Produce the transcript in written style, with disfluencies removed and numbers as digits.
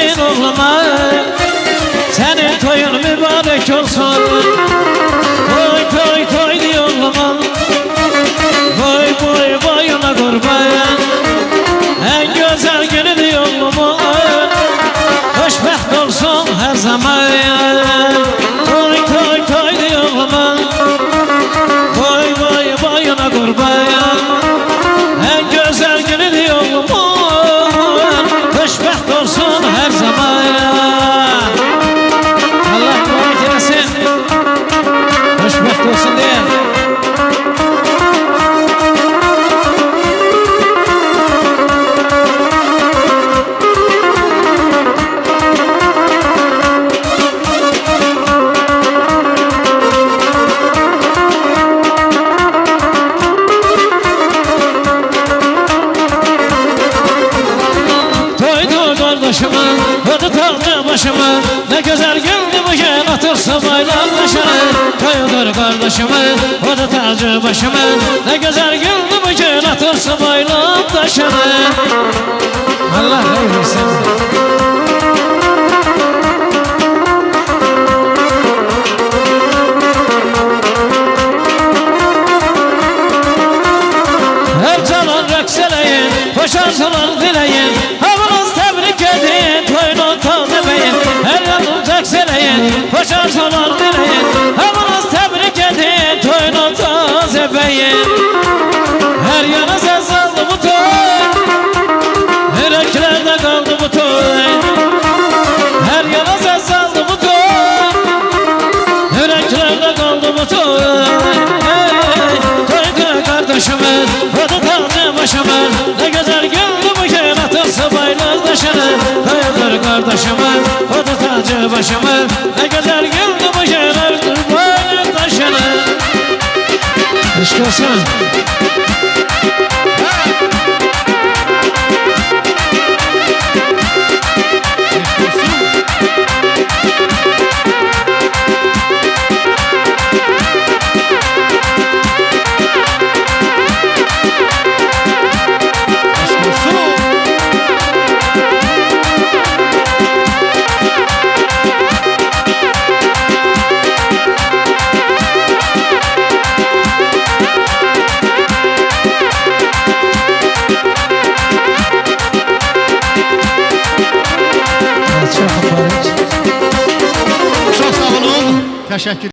gelsin oğluma. Senin toyun mübarek olsun. Toy toy toy diyor oğluma. Boy boy boyuna kurban. En güzel günü diyor oğluma. Hoşbext olsun her zaman. Toy toy toy diyor oğluma. Boy boy boyuna kurban. En güzel günü diyor oğluma. Hoşbext olsun her zaman. Allah mübarek eylesin. Hoşbext olsun diye. Kardeşime, ödü taktı başıma. Ne güzel güldü bu gün atırsa baylar başına. Kayıdır kardeşime, ödü tacı başıma. Ne güzel güldü bu gün atırsa baylar başına. Allah hayır etsin. Hep çalan raks eleyin, koşarsalar dileyin. Koşarsalar dileyin, hemen tebrik edin. Toyunu taze beyin. Her yana ses aldı bu toy. Yüreklerde kaldı bu toy. Her yana ses aldı bu toy. Yüreklerde kaldı bu toy. Toy toy kardeşimiz, o da taze başımız. Ne güzel güldü bu gün atırsa baylar taşını. Toydur kardeşimiz, o da tacı başımız. Ne güzel güldü bu gün baylar taşını. Aşk olsun. Çok sağ olun. Teşekkür